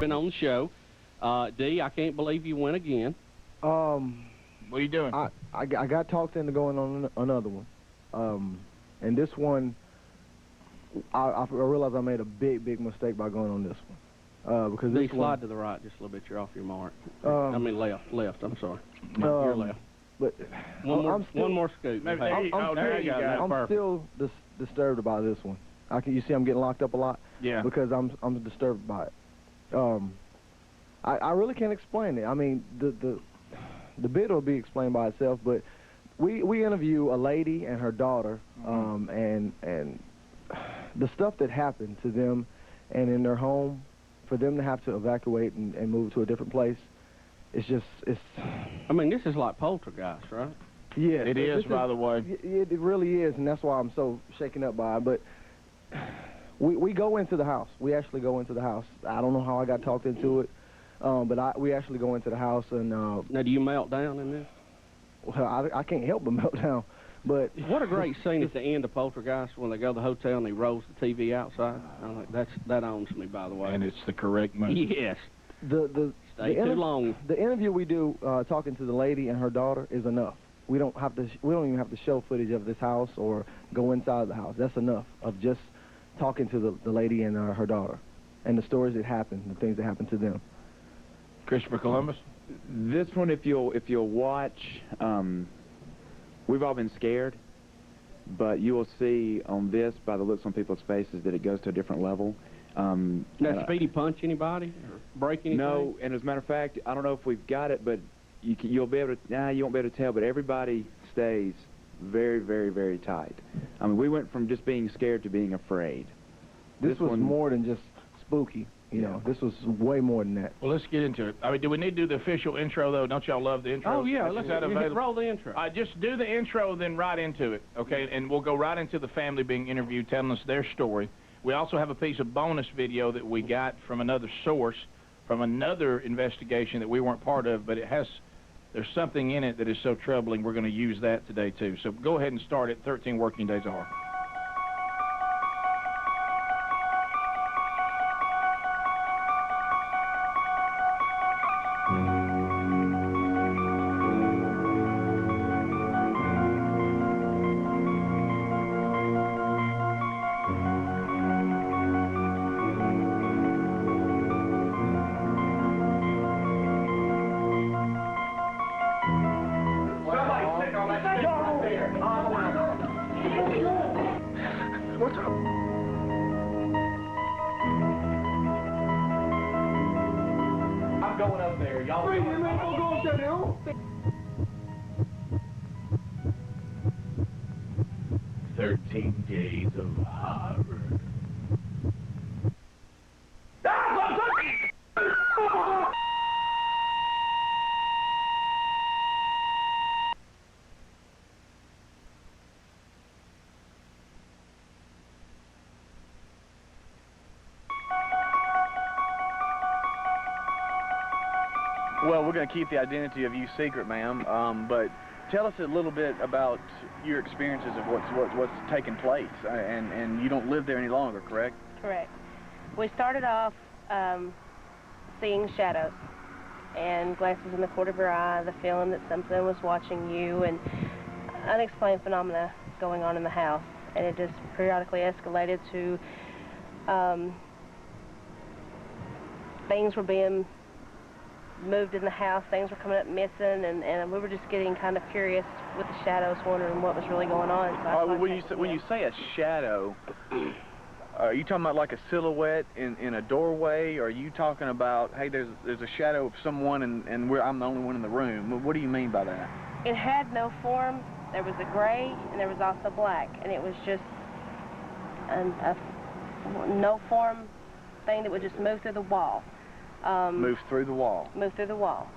Been on the show. D, I can't believe you win again. What are you doing? I got talked into going on another one. And this one, I realized I made a big mistake by going on this one. Because D, this slide one, to the right just a little bit. You're off your mark. I mean left. I'm sorry. You're left. But One more scoop. Maybe, Hey, I'm still disturbed by this one. You see I'm getting locked up a lot? Yeah. Because I'm disturbed by it. I really can't explain it. I mean, the bid will be explained by itself, but we interview a lady and her daughter, and the stuff that happened to them and in their home, for them to have to evacuate and move to a different place, it's I mean, this is like poltergeist, right? Yeah. It is, by the way. It really is, and that's why I'm so shaken up by it. But we go into the house. We actually go into the house. I don't know how I got talked into it, but we actually go into the house. And now, do you melt down in this? Well, I can't help but melt down. But what a great scene at the end of Poltergeist when they go to the hotel and he rolls the TV outside. That owns me, by the way. And it's the correct move. Yes. Stay too long. The interview we do talking to the lady and her daughter is enough. We don't even have to show footage of this house or go inside the house. That's enough of just talking to the lady and her daughter and the stories that happened, the things that happened to them. Christopher Columbus? This one, if you'll watch, we've all been scared, but you will see on this, by the looks on people's faces, that it goes to a different level. Now, Speedy punch anybody or break anything? No, and as a matter of fact, I don't know if we've got it, but you'll be able to, you won't be able to tell, but everybody stays very, very, very tight. I mean, we went from just being scared to being afraid. This was more than just spooky. You know, this was way more than that. Well, let's get into it. I mean, do we need to do the official intro, though? Don't y'all love the intro? Oh, yeah. Let's roll the intro. Just do the intro, then right into it, okay? And we'll go right into the family being interviewed, telling us their story. We also have a piece of bonus video that we got from another source, from another investigation that we weren't part of, but there's something in it that is so troubling, we're going to use that today, too. So go ahead and start it, 13 Working Days of Horror. What's up? I'm going up there. Y'all Wait, you ain't gonna go up there now? 13 Days of Horror. Well, we're going to keep the identity of you secret, ma'am, but tell us a little bit about your experiences of what's taken place, and you don't live there any longer, correct? Correct. We started off seeing shadows and glances in the corner of your eye, the feeling that something was watching you, and unexplained phenomena going on in the house. And it just periodically escalated to things were being moved in the house, things were coming up missing, and we were just getting kind of curious with the shadows, wondering what was really going on. So when you say a shadow, are you talking about like a silhouette in a doorway, or are you talking about, hey, there's a shadow of someone and I'm the only one in the room? What do you mean by that? It had no form. There was a gray and there was also black, and it was just a no form thing that would just move through the wall. Move through the wall. Move through the wall.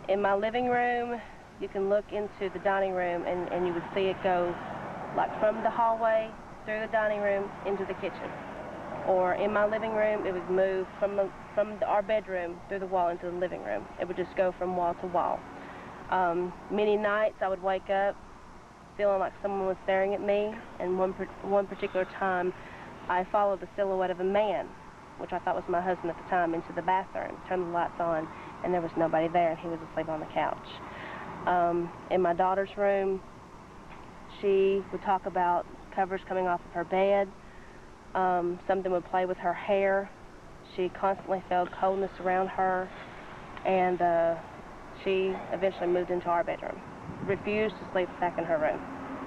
In my living room, you can look into the dining room and you would see it go like from the hallway through the dining room into the kitchen. Or in my living room, it would move from our bedroom through the wall into the living room. It would just go from wall to wall. Many nights I would wake up feeling like someone was staring at me, and one particular time I followed the silhouette of a man which I thought was my husband at the time, into the bathroom, turned the lights on, and there was nobody there, and he was asleep on the couch. In my daughter's room, she would talk about covers coming off of her bed. Something would play with her hair. She constantly felt coldness around her, and she eventually moved into our bedroom. Refused to sleep back in her room.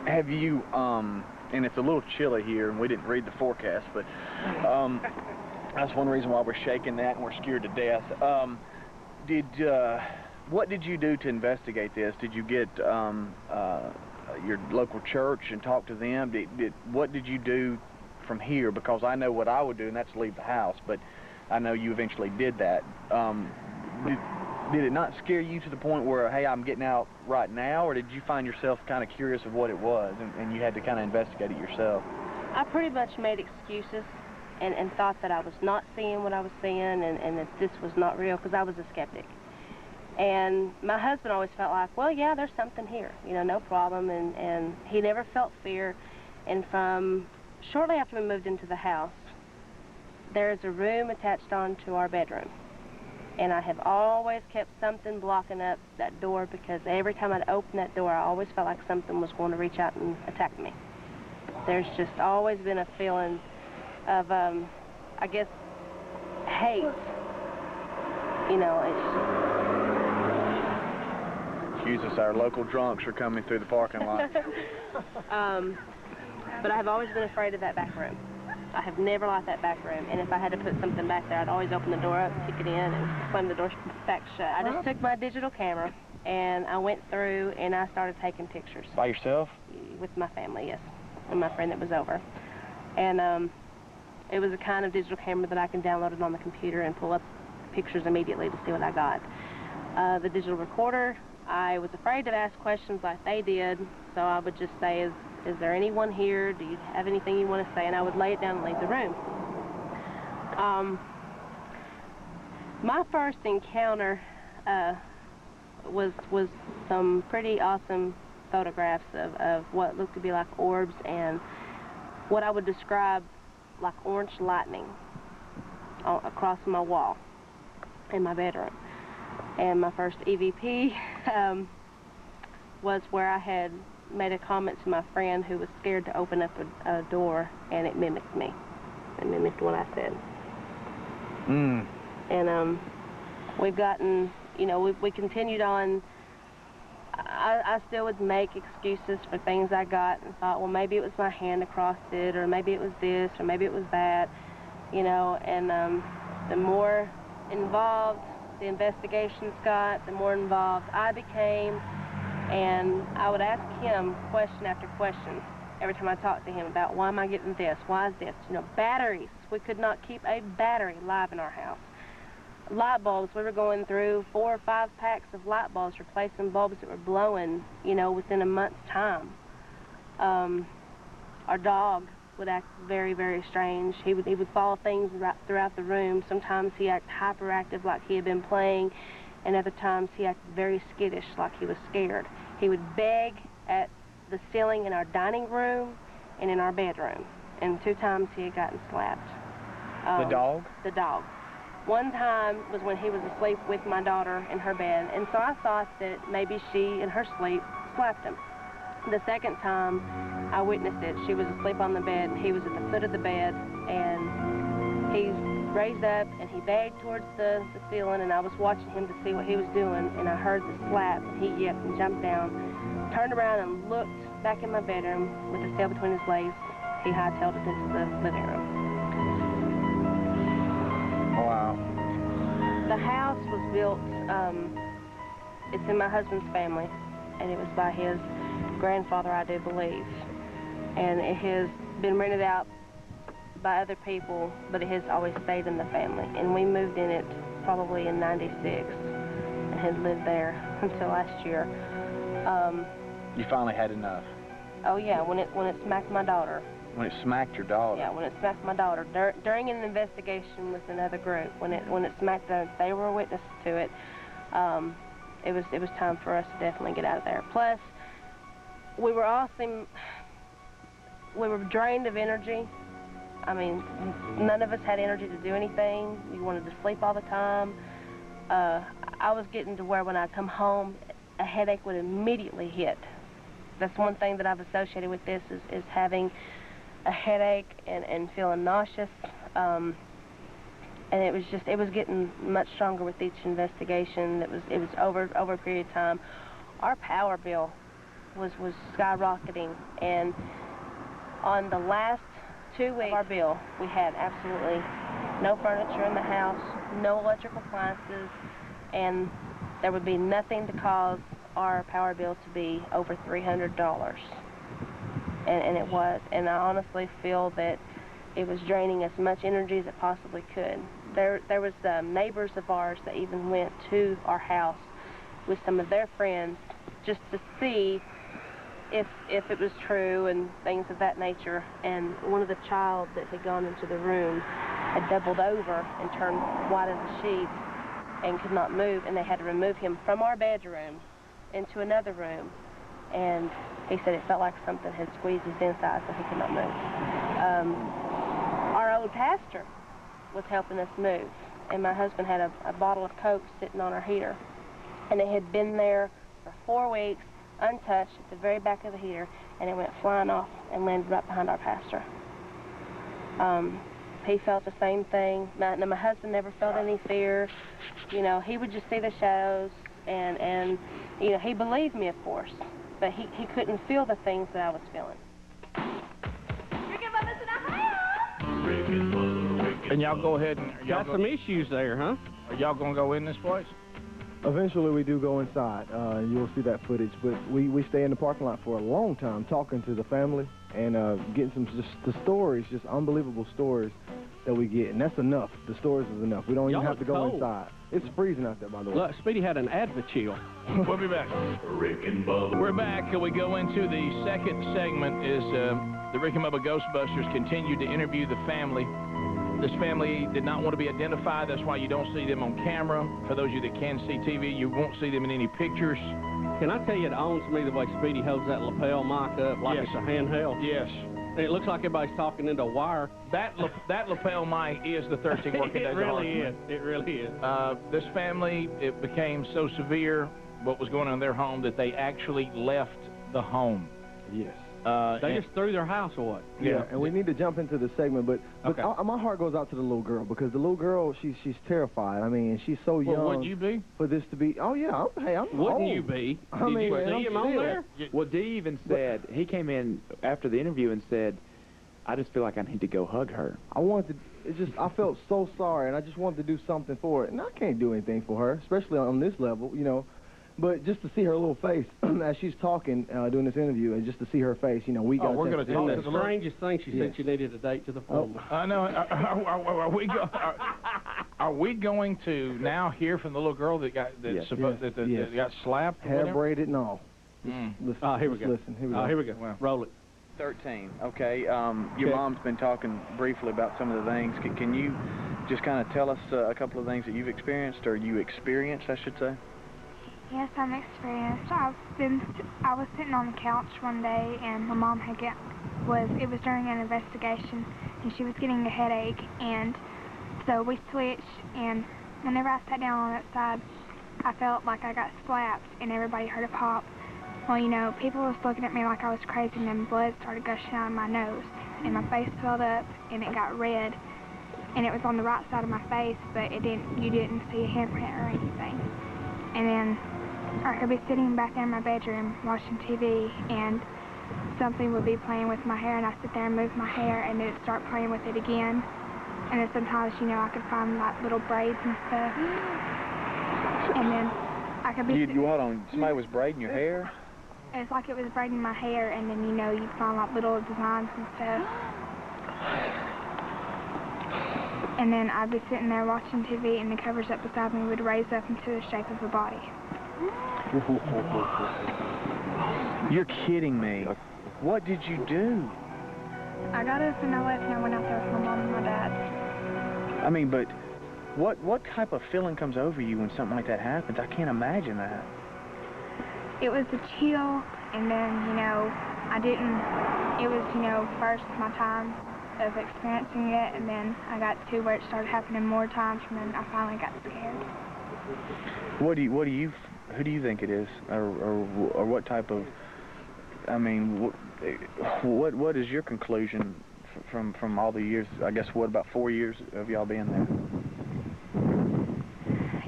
Have you, and it's a little chilly here, and we didn't read the forecast, but that's one reason why we're shaking that and we're scared to death. What did you do to investigate this? Did you get your local church and talk to them? What did you do from here? Because I know what I would do, and that's leave the house, but I know you eventually did that. Did it not scare you to the point where, hey, I'm getting out right now, or did you find yourself kind of curious of what it was, and you had to kind of investigate it yourself? I pretty much made excuses and thought that I was not seeing what I was seeing, and that this was not real, because I was a skeptic. And my husband always felt like, well, yeah, there's something here, you know, no problem, and he never felt fear. And from shortly after we moved into the house, there's a room attached on to our bedroom. And I have always kept something blocking up that door, because every time I'd open that door, I always felt like something was going to reach out and attack me. There's just always been a feeling of, I guess, hate. You know, Excuse us, our local drunks are coming through the parking lot. But I have always been afraid of that back room. I have never liked that back room, and if I had to put something back there, I'd always open the door up, kick it in, and slam the door back shut. I just took my digital camera, and I went through, and I started taking pictures. By yourself? With my family, yes, and my friend that was over. And it was a kind of digital camera that I can download it on the computer and pull up pictures immediately to see what I got. The digital recorder, I was afraid to ask questions like they did, so I would just say, is there anyone here? Do you have anything you want to say? And I would lay it down and leave the room. My first encounter was some pretty awesome photographs of what looked to be like orbs and what I would describe like orange lightning across my wall in my bedroom. And my first EVP was where I had made a comment to my friend who was scared to open up a door, and it mimicked me. It mimicked what I said. And we've gotten, you know, we continued on. I still would make excuses for things I got and thought, well, maybe it was my hand across it, or maybe it was this, or maybe it was that, you know. And the more involved the investigations got, the more involved I became. And I would ask him question after question every time I talked to him about, why am I getting this? Why is this? You know, batteries. We could not keep a battery live in our house. Light bulbs, we were going through 4 or 5 packs of light bulbs, replacing bulbs that were blowing, you know, within a month's time. Our dog would act very, very strange. He would follow things right throughout the room. Sometimes he acted hyperactive, like he had been playing, and other times he acted very skittish, like he was scared. He would beg at the ceiling in our dining room and in our bedroom. And 2 times he had gotten slapped. The dog? The dog. One time was when he was asleep with my daughter in her bed, and so I thought that maybe she, in her sleep, slapped him. The second time I witnessed it, she was asleep on the bed, and he was at the foot of the bed, and he raised up, and he begged towards the ceiling, and I was watching him to see what he was doing, and I heard the slap, and he yipped and jumped down, turned around and looked back in my bedroom with his tail between his legs. He hightailed it into the living room. Wow. The house was built, it's in my husband's family, and it was by his grandfather, I do believe. And it has been rented out by other people, but it has always stayed in the family. And we moved in it probably in '96 and had lived there until last year. You finally had enough? Oh yeah, when it smacked my daughter. When it smacked your daughter? Yeah, when it smacked my daughter. During an investigation with another group, when it smacked them, they were a witness to it. It was time for us to definitely get out of there. Plus, we were drained of energy, I mean, none of us had energy to do anything. We wanted to sleep all the time. I was getting to where when I come home, a headache would immediately hit. That's one thing that I've associated with this is having a headache and feeling nauseous. And it was getting much stronger with each investigation. It was over a period of time. Our power bill was skyrocketing, and on the last 2 weeks of our bill, we had absolutely no furniture in the house, no electrical appliances, and there would be nothing to cause our power bill to be over $300. And it was, and I honestly feel that it was draining as much energy as it possibly could. There was neighbors of ours that even went to our house with some of their friends just to see if it was true and things of that nature. And one of the child that had gone into the room had doubled over and turned white as a sheet and could not move, and they had to remove him from our bedroom into another room. And he said it felt like something had squeezed his inside so he could not move. Our old pastor was helping us move, and my husband had a bottle of Coke sitting on our heater, and it had been there for 4 weeks, untouched, at the very back of the heater, and it went flying off and landed right behind our pastor. He felt the same thing. My husband never felt any fear. You know, he would just see the shadows, and you know, he believed me, of course, but he couldn't feel the things that I was feeling. And y'all go ahead and... Got some issues there, huh? Are y'all going to go in this place? Eventually, we do go inside. You'll see that footage, but we stay in the parking lot for a long time talking to the family and getting some the stories, just unbelievable stories that we get, and that's enough. The stories is enough. We don't even have to go inside. It's freezing out there, by the way. Look, Speedy had an Adva-chill. We'll be back. Rick and Bubba. We're back. We go into the second segment. Is the Rick and Bubba Ghostbusters continue to interview the family. This family did not want to be identified. That's why you don't see them on camera. For those of you that can see TV, you won't see them in any pictures. Can I tell you, it owns me the way Speedy holds that lapel mic up like it's a handheld? Yes. And it looks like everybody's talking into a wire. That lapel mic is the 13 working days. It really is. It really is. This family, it became so severe what was going on in their home that they actually left the home. Yes. They just threw their house away. Yeah, and we need to jump into the segment, but okay. My heart goes out to the little girl, because the little girl, she's terrified. I mean, she's so young. Well, would you be? For this to be, oh yeah, I'm Wouldn't old. you be? I Did mean, you man, see him on there? Well, Dee even said, he came in after the interview and said, I just feel like I need to go hug her. I felt so sorry, and I just wanted to do something for it, and I can't do anything for her, especially on this level, you know. But just to see her little face as she's talking, doing this interview, and just to see her face, you know, we're going to talk. The strangest thing, she said she needed a date to the phone. I know. Are we going to now hear from the little girl that got that got slapped? Hair braided and all. Listen, here we go. Listen, here we go. Here we go. Wow. Roll it. 13. Okay. Your mom's been talking briefly about some of the things. Can you just kind of tell us a couple of things that you've experienced, or you experienced, I should say? Yes, I'm experienced. I was sitting on the couch one day, and my mom it was during an investigation, and she was getting a headache, and so we switched, and whenever I sat down on that side, I felt like I got slapped, and everybody heard a pop. Well, you know, people was looking at me like I was crazy, and then blood started gushing out of my nose, and my face swelled up, and it got red, and it was on the right side of my face, but you didn't see a handprint or anything. And then I could be sitting back there in my bedroom watching TV, and something would be playing with my hair, and I sit there and move my hair, and then it'd start playing with it again. And then sometimes, you know, I could find like little braids and stuff. And then I could be Hold on, somebody was braiding your hair? It's like it was braiding my hair, and then, you know, you'd find like little designs and stuff. And then I'd be sitting there watching TV, and the covers up beside me would raise up into the shape of a body. You're kidding me. What did you do? I got up and I left, and I went out there with my mom and my dad. I mean, but what type of feeling comes over you when something like that happens? I can't imagine that. It was a chill, and then, you know, it was, you know, first my time of experiencing it, and then I got to where it started happening more times, and then I finally got scared. Who do you think it is, or what type of? I mean, what is your conclusion from all the years? I guess what, about 4 years of y'all being there?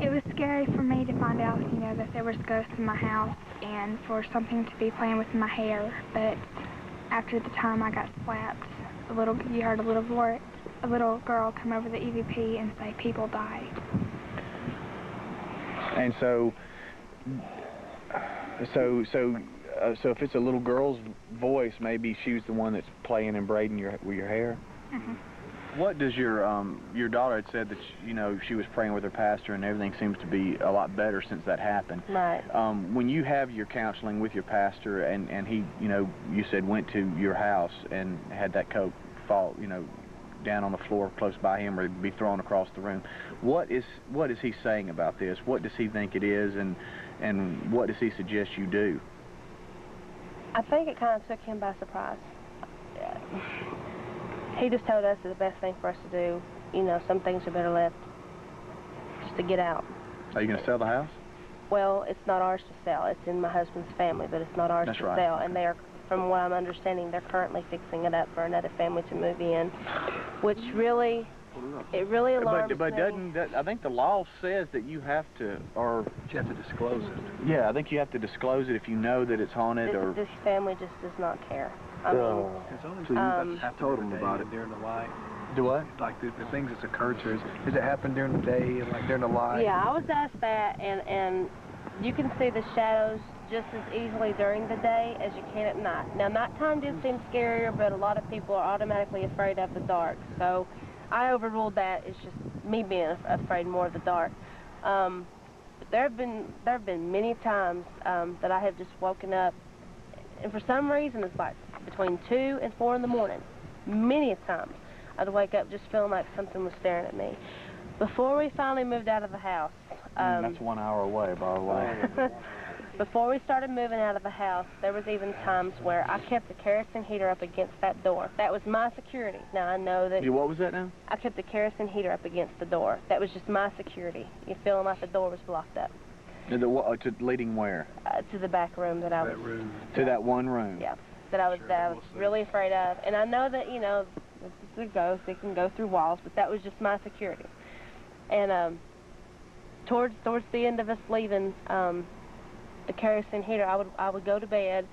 It was scary for me to find out, you know, that there was ghosts in my house and for something to be playing with my hair. But after the time I got slapped, you heard a little girl come over the EVP and say, "People died." And so if it's a little girl's voice, maybe she was the one that's playing and braiding with your hair. Mm-hmm. What does your daughter had said that she was praying with her pastor and everything seems to be a lot better since that happened. Right. When you have your counseling with your pastor and he you said went to your house and had that coat fall down on the floor close by him or be thrown across the room, what is he saying about this? What does he think it is, and what does he suggest you do? I think it kind of took him by surprise. He just told us that the best thing for us to do, some things are better left just to get out. Are you going to sell the house? Well, it's not ours to sell. It's in my husband's family, but it's not ours That's to right. sell. Okay. And from what I'm understanding, they're currently fixing it up for another family to move in, which really alarms me. But I think the law says that you have to, or You have to disclose it. yeah, I think you have to disclose it if you know that it's haunted, or This family just does not care. I mean, It's only So you happened told during them the about day it. and during the light. do what? Like the things that's occurred to us. Has it happened during the day and like during the light? yeah, I was asked that, and you can see the shadows just as easily during the day as you can at night. Now, nighttime does seem scarier, but a lot of people are automatically afraid of the dark. So I overruled that. It's just me being afraid more of the dark. But there have been many times that I have just woken up, and for some reason it's like between 2 and 4 in the morning. Many times I'd wake up just feeling like something was staring at me. Before we finally moved out of the house, That's 1 hour away, by the way. before we started moving out of the house, there was even times where I kept the kerosene heater up against that door. That was my security. Now, I know that What was that now? I kept the kerosene heater up against the door. That was just my security. You feeling like the door was blocked up. To leading where? To the back room that I was, That room. To that one room. yeah, that I was really afraid of. And I know that, it's a ghost, it can go through walls, but that was just my security. And towards the end of us leaving the kerosene heater, I would go to bed,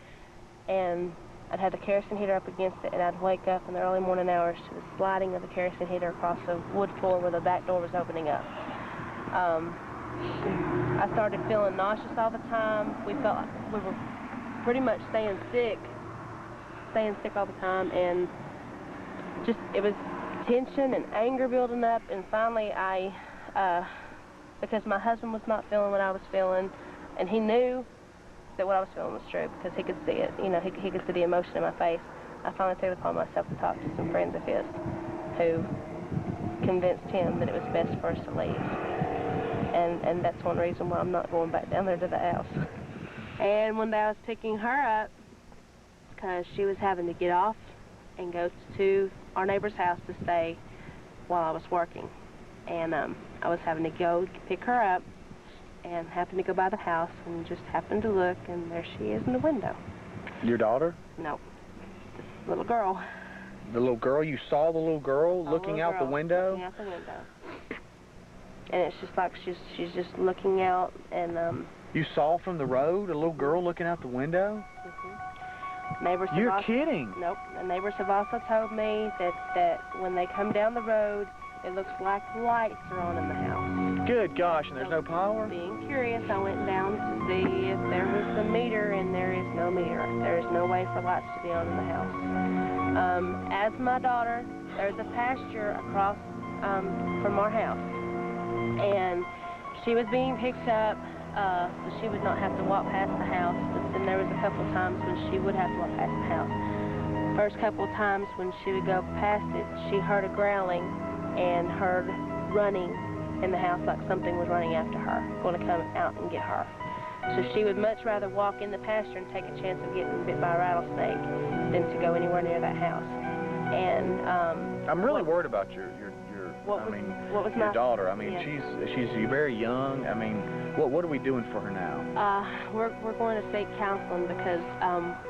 and I'd have the kerosene heater up against it, and I'd wake up in the early morning hours to the sliding of the kerosene heater across the wood floor where the back door was opening up. I started feeling nauseous all the time. We felt like we were pretty much staying sick all the time, and just it was tension and anger building up. And finally, because my husband was not feeling what I was feeling, and he knew that what I was feeling was true because he could see it. He could see the emotion in my face. I finally took it upon myself to talk to some friends of his who convinced him that it was best for us to leave. And that's one reason why I'm not going back down there to the house. And one day I was picking her up because she was having to get off and go to our neighbor's house to stay while I was working. And I was having to go pick her up and happened to go by the house and just happened to look, and there she is in the window. Your daughter? No, this little girl. The little girl? You saw the little girl looking out the window? Looking out the window. And it's just like she's just looking out, and You saw from the road a little girl looking out the window? Neighbors have You're also, kidding. Nope. The neighbors have also told me that when they come down the road, it looks like lights are on in the house. Good gosh, and there's no power? Being curious, I went down to see if there was a meter, and there is no meter. There is no way for lights to be on in the house. As my daughter, there's a pasture across from our house, and she was being picked up, so she would not have to walk past the house. But then there was a couple of times when she would have to walk past the house. First couple of times when she would go past it, she heard a growling and heard running in the house like something was running after her, going to come out and get her. So she would much rather walk in the pasture and take a chance of getting bit by a rattlesnake than to go anywhere near that house. And I'm really worried about your what I was- mean, what was your my- daughter. I mean, yeah. she's very young. I mean, what are we doing for her now? we're going to seek counseling because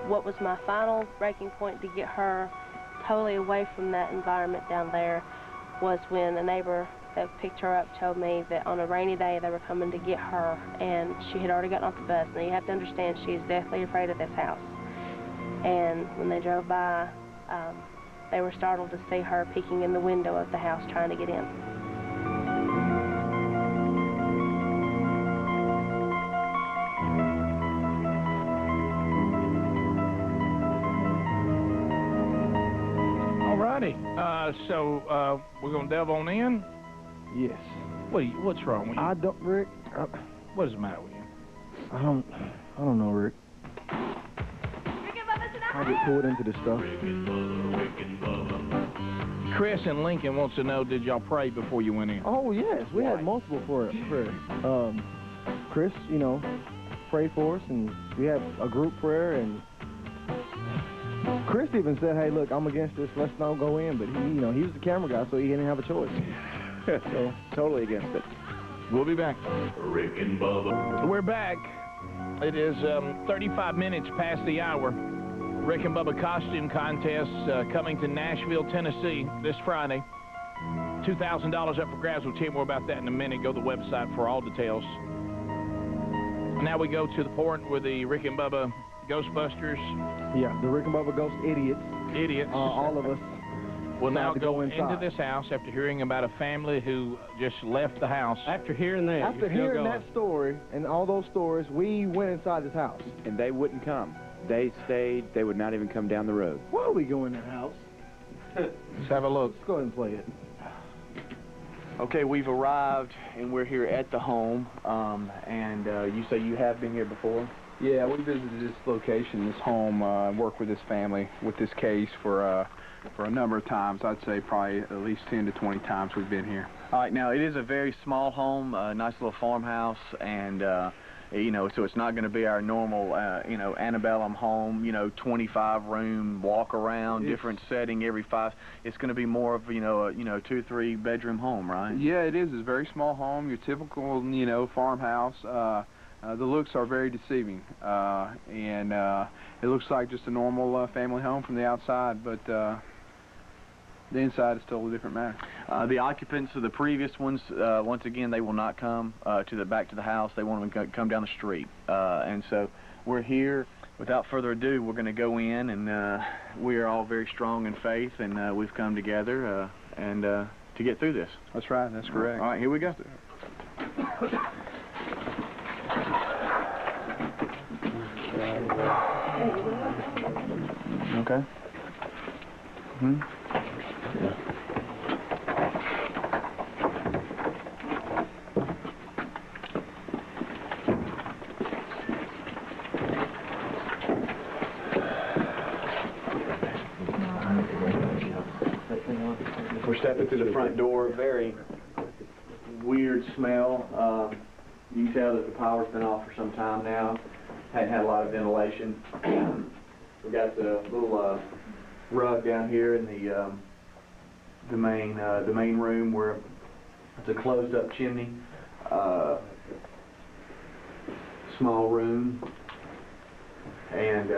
what was my final breaking point to get her totally away from that environment down there was when a neighbor that picked her up told me that on a rainy day they were coming to get her, and she had already gotten off the bus. Now you have to understand she is deathly afraid of this house. And when they drove by, they were startled to see her peeking in the window of the house trying to get in. Alrighty. So we're gonna delve on in. Yes. What's wrong with you? I don't, Rick. What is the matter with you? I don't know, Rick. I get pulled into this stuff. Chris in Lincoln wants to know, did y'all pray before you went in? Oh yes, we had multiple prayers. Chris, you know, prayed for us, and we had a group prayer, and Chris even said, "Hey, look, I'm against this. Let's not go in." But he, you know, he was the camera guy, so he didn't have a choice. So, totally against it. We'll be back. Rick and Bubba. We're back. It is 35 minutes past the hour. Rick and Bubba Costume Contest coming to Nashville, Tennessee this Friday. $2,000 up for grabs. We'll tell you more about that in a minute. Go to the website for all details. Now we go to the point where the Rick and Bubba Ghostbusters. Yeah, the Rick and Bubba Ghost idiots. All of us. Will now to go go into inside. this house after hearing about a family who just left the house. After hearing that, After you're still hearing going. that story and all those stories, we went inside this house. And they wouldn't come. They stayed. They would not even come down the road. Why do we go in that house? Let's have a look. Let's go ahead and play it. Okay, we've arrived and we're here at the home. And you say you have been here before? Yeah, we visited this location, this home, worked with this family with this case for a number of times. I'd say probably at least 10 to 20 times we've been here. All right, now it is a very small home, a nice little farmhouse, and you know, so it's not going to be our normal, you know, antebellum home, you know, 25-room walk around, different setting every 5. It's going to be more of, you know, 2 or 3 bedroom home, right? Yeah, it is. It's a very small home, your typical, you know, farmhouse. The looks are very deceiving, and it looks like just a normal family home from the outside, but the inside is still a different matter. The occupants of the previous ones, once again, they will not come back to the house. They want them to come down the street, and so we're here. Without further ado, we're going to go in, and we are all very strong in faith, and we've come together and to get through this. That's right. That's correct. All right, here we go. Okay. We're stepping through the front door. Very weird smell. You can tell that the power's been off for some time now. Hadn't had a lot of ventilation. We've got the little rug down here in the main room where it's a closed-up chimney. Small room. And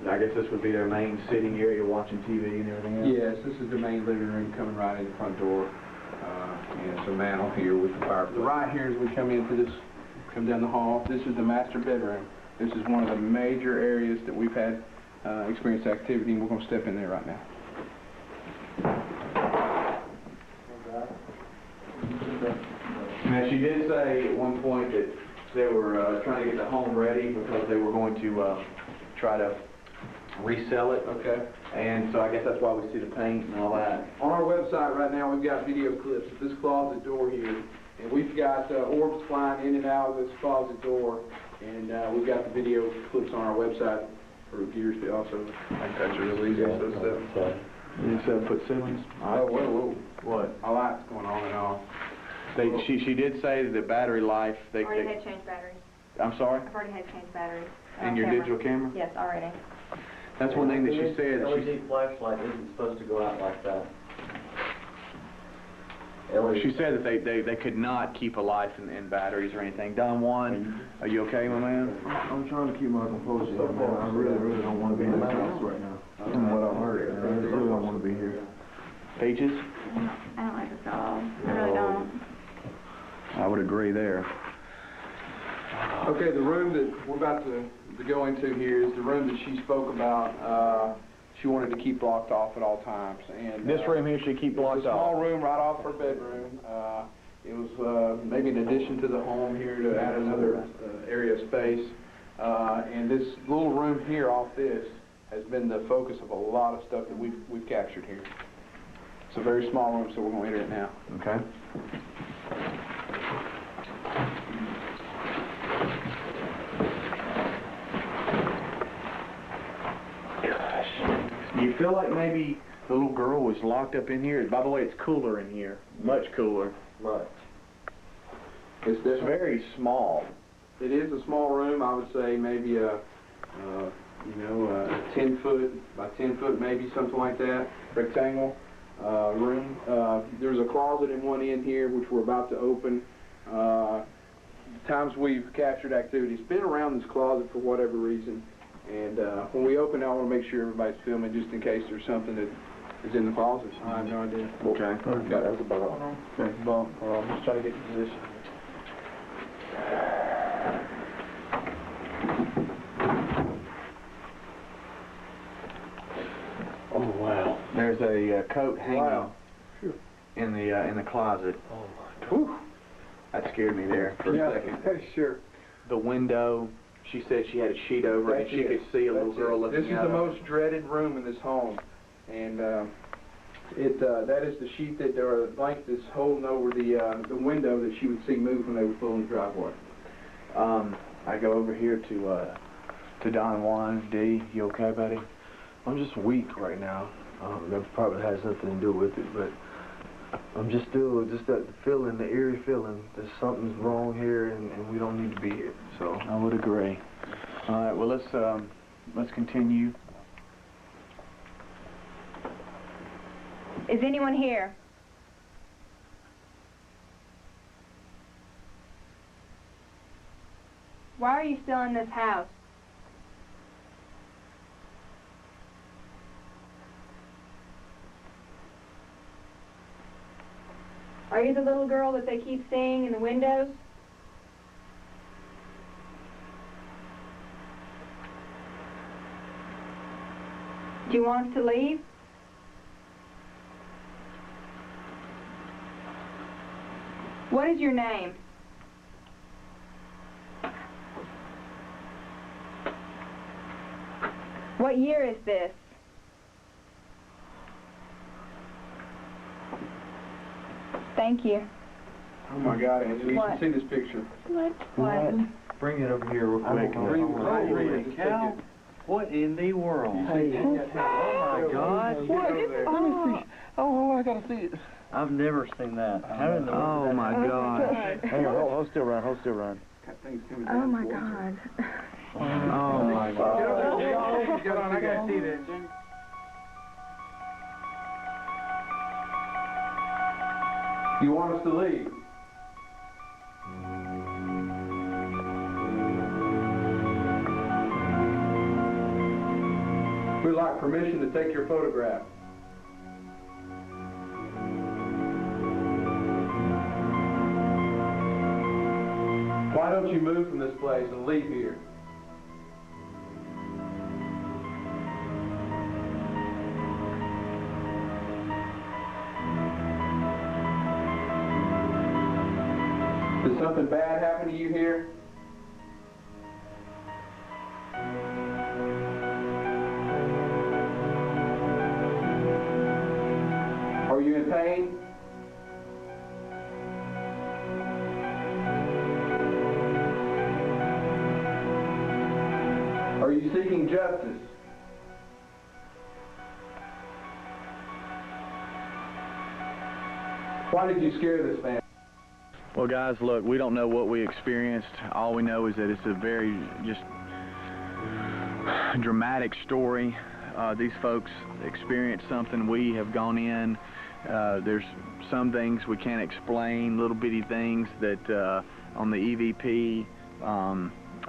I guess this would be their main sitting area, watching TV and everything else. Yes, this is the main living room coming right in the front door. And it's a mantel here with the fireplace. Right here as we come down the hall, this is the master bedroom. This is one of the major areas that we've had experienced activity, and we're going to step in there right now. Now, she did say at one point that they were trying to get the home ready because they were going to try to resell it. Okay. And so I guess that's why we see the paint and all that. On our website right now, we've got video clips of this closet door here, and we've got orbs flying in and out of this closet door, and we've got the video clips on our website for viewers to also touch or release those stuff. And 7-foot ceilings. Oh, whoa. What? A lot's going on and off. She did say that the battery life. I already had changed batteries. I'm sorry? I've already had changed batteries. In your digital camera? Yes, already. That's one thing that she said. That LED flashlight isn't supposed to go out like that. She said that they could not keep a life in batteries or anything. Don Juan, are you okay, my man? I'm trying to keep my composure, man. I really don't want to be in this house right now. From what I've heard, man. I really don't want to be here. Peaches? I don't like this at all. I really don't. I would agree there. Okay, the room that we're about to go into here is the room that she spoke about. She wanted to keep blocked off at all times. And This room here should keep blocked it's a small off. room right off her bedroom. It was maybe an addition to the home here to add another area of space. And this little room here off this has been the focus of a lot of stuff that we've captured here. It's a very small room, so we're going to enter it now. Okay. Do you feel like maybe the little girl was locked up in here? By the way, it's cooler in here. Much cooler. Right. It's Very small. It is a small room. I would say maybe a 10 foot by 10 foot, maybe something like that, rectangle room. There's a closet in one end here, which we're about to open. Times we've captured activity, it's been around this closet for whatever reason. And when we open, I want to make sure everybody's filming, just in case there's something that is in the closet. I have no idea. Okay. That was a bump. Okay, bump. I'm just trying to get the position. Oh wow! There's a coat hanging in the closet. Oh my God. Whew. That scared me there for a second. Sure. The window. She said she had a sheet over it, and she could see a little girl looking This is out the of it. most dreaded room in this home, and that is the sheet that or the blanket that's holding over the window that she would see move when they were pulling the driveway. I go over here to Don Juan. D, you okay, buddy? I'm just weak right now. That probably has nothing to do with it, but I'm just that feeling, the eerie feeling that something's wrong here and we don't need to be here. So I would agree. All right, well let's continue. Is anyone here? Why are you still in this house? Are you the little girl that they keep seeing in the windows? Do you want us to leave? What is your name? What year is this? Thank you. Oh my God, Angela, you should see this picture. What? Bring it over here real quick. Holy cow. What in the world? Oh my God. What? Let me see. Oh, I gotta see it. I've never seen that. How in the world? Oh my God. hang on, hold still, run, hold still, run. Oh my God. Oh my God. Get on, I gotta see this. You want us to leave? We'd like permission to take your photograph. Why don't you move from this place and leave here? Did something bad happen to you here? Are you in pain? Are you seeking justice? Why did you scare this man? Well, guys, look, we don't know what we experienced. All we know is that it's a very just dramatic story. These folks experienced something. We have gone in. There's some things we can't explain, little bitty things that on the EVP,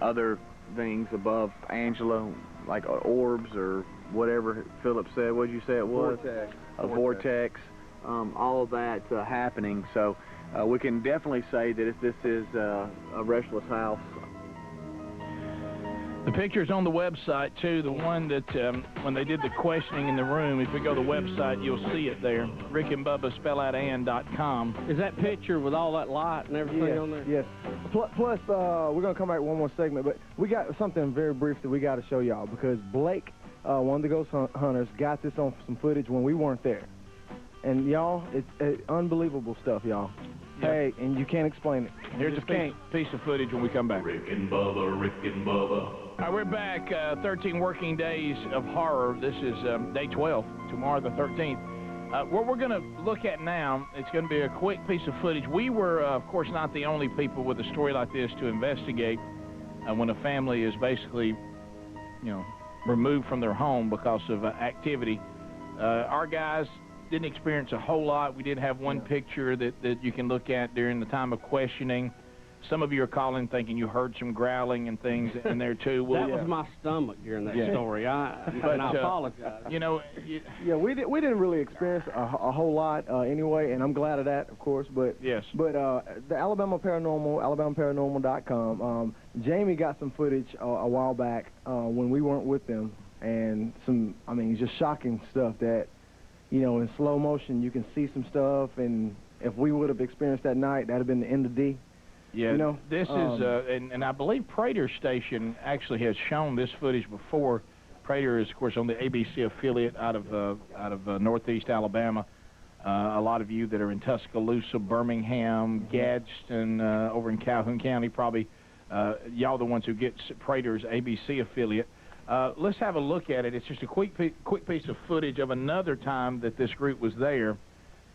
other things above Angela, like orbs or whatever Philip said. What did you say it was? Vortex. A vortex. All of that happening. So we can definitely say that if this is a restless house. The picture's on the website, too, the one that when they did the questioning in the room, if you go to the website, you'll see it there, rickandbubba.com. Is that picture with all that light and everything on there? Yes. Plus, we're going to come back one more segment, but we got something very brief that we got to show y'all, because Blake, one of the ghost hunters, got this on some footage when we weren't there. And, y'all, it's unbelievable stuff, y'all. Yep. Hey, and you can't explain it. Here's a piece of footage when we come back. Rick and Bubba, Rick and Bubba. All right, we're back. 13 working days of horror. This is day 12, tomorrow the 13th. What we're going to look at now, it's going to be a quick piece of footage. We were, of course, not the only people with a story like this to investigate when a family is basically, removed from their home because of activity. Our guys didn't experience a whole lot. We did have one picture that you can look at during the time of questioning. Some of you are calling thinking you heard some growling and things in there, too. That was my stomach during that story. And I apologize. Yeah, we didn't really experience a whole lot anyway, and I'm glad of that, of course. But yes. But the Alabama Paranormal, AlabamaParanormal.com, Jamie got some footage a while back when we weren't with them, and just shocking stuff that, in slow motion, you can see some stuff, and if we would have experienced that night, that would have been the end of D. Yeah, this is, and I believe Prater Station actually has shown this footage before. Prater is, of course, on the ABC affiliate out of Northeast Alabama. A lot of you that are in Tuscaloosa, Birmingham, Gadsden, over in Calhoun County, probably y'all the ones who get Prater's ABC affiliate. Let's have a look at it. It's just a quick piece of footage of another time that this group was there.